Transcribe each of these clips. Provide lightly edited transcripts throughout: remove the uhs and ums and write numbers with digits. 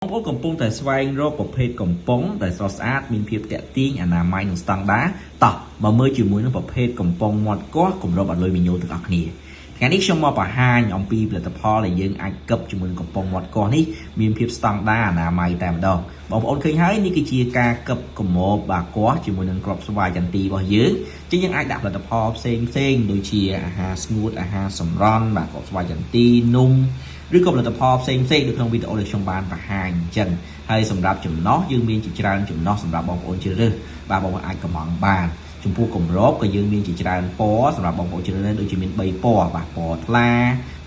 បងប្អូនកំពុងតែស្វែងរកប្រភេទកំប៉ុងដែលស្រស់ស្អាតមានភាពទាក់ទាញអនាម័យនិងស្តង់ដារតោះមកមើលជាមួយនឹងប្រភេទកំប៉ុងមាត់កោះគម្របអត់លុយមីញ៉ូទាំងអស់គ្នាថ្ងៃនេះខ្ញុំមកបង្ហាញអំពីផលិតផលដែលយើងអាចគប់ជាមួយនឹងកំប៉ុងមាត់កោះនេះមានភាពស្តង់ដារអនាម័យតែម្ដងបងប្អូនឃើញហើយនេះគឺជាការគប់គម្របបាកោះជាមួយនឹងក្របស្វាយចន្ទីរបស់យើងចឹងយើងអាចដាក់ផលិតផលផ្សេងដូចជាអាហារស្ងួតអាហារសម្រន់បាទក្របស្វាយចន្ទីនំឬក៏ផលិតផលផ្សេងដូចក្នុងវីដេអូដែលខ្ញុំបានបង្ហាញអញ្ចឹងហើយសម្រាប់ចំណោះយើងមានជាច្រើនចំណោះសម្រាប់បងប្អូនជ្រើសរើសបាទបងប្អូនអាចកំងបានចំពោះគម្របក៏យើងមានជាច្រើនពណ៌សម្រាប់បងប្អូនជ្រើសរើសដូចជាមាន3ពណ៌បាទពណ៌ថ្លា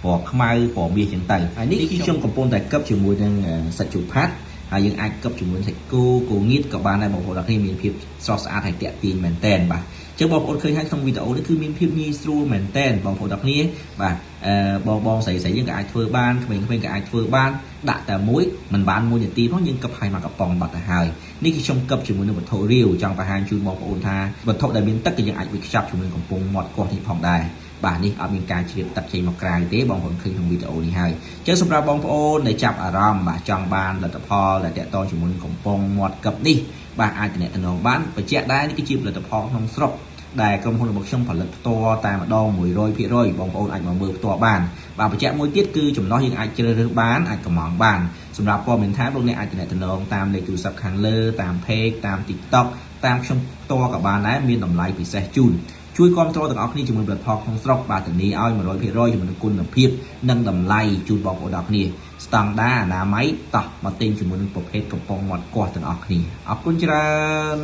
ពណ៌ខ្មៅពណ៌មាសអញ្ចឹងទៅហើយនេះគឺខ្ញុំកំពុងតែគប់ជាមួយនឹងសាច់ជូផាត់ហើយយើងអាចគប់ជាមួយសាច់គោគោងៀតក៏បានដែរបងប្អូនទាំងគ្នាមានភាពស្រស់ស្អាតហើយទាក់ទាញមែនតែនបាទចឹងបងប្អូនឃើញហើយក្នុងវីដេអូនេះគឺមានភាពងាយស្រួលមែនតែនបងប្អូនទាំងគ្នាបាទបងស្រីយើងក៏អាចធ្វើបានក្មេងៗក៏អាចធ្វើបានដាក់តែមួយមិនបាន1នាទីផងយើងគប់ឲ្យមកកំប៉ុងបាត់ទៅហើយនេះគឺខ្ញុំគប់ជាមួយនឹងវត្ថុរាវចង់បង្ហាញជូនបងប្អូនថាវត្ថុដែលមានទឹកក៏យើងអាចវិខ្ចប់ជាមួយកំប៉ុងមាត់កោះនេះផងដែរបាទនេះអត់មានការជ្រាបទឹកចេញមកក្រៅទេបងប្អូនឃើញក្នុងវីដេអូនេះហើយអញ្ចឹងសម្រាប់បងប្អូនដែលចាប់អារម្មណ៍បាទចង់បានផលិតផលដែលតាក់ទងជាមួយនឹងកំប៉ុងមាត់កឹបនេះបាទអាចទំនាក់ទំនងបានបញ្ជាក់ដែរនេះគឺជាផលិតផលក្នុងស្រុកដែលក្រុមហ៊ុនរបស់ខ្ញុំផលិតផ្ទាល់តែម្ដង 100% បងប្អូនអាចមកមើលផ្ទាល់បានបាទបញ្ជាក់មួយទៀតគឺចំណោះយើងអាចជ្រើសរើសបានអាចកំងបានសម្រាប់ព័ត៌មានថាលោកអ្នកអាចទំនាក់ទំនងតាមលេខទូរស័ព្ទខាងលើតាម Page តាម TikTok តាមខ្ញុំផ្ទាល់ក៏បានដែរមានតម្លៃពិសេសជូនជួយគ្រប់គ្រងទាំងអស់គ្នាជាមួយផលិតផលក្នុងស្រុកបាទធានាឲ្យ 100% ជាមួយនឹងគុណភាពនិងតម្លៃជូនបងប្អូនទាំងអស់គ្នាស្តង់ដារអនាម័យតោះមកទិញជាមួយនឹងប្រភេទកំប៉ុងមាត់កោះទាំងអស់គ្នាអរគុណច្រើន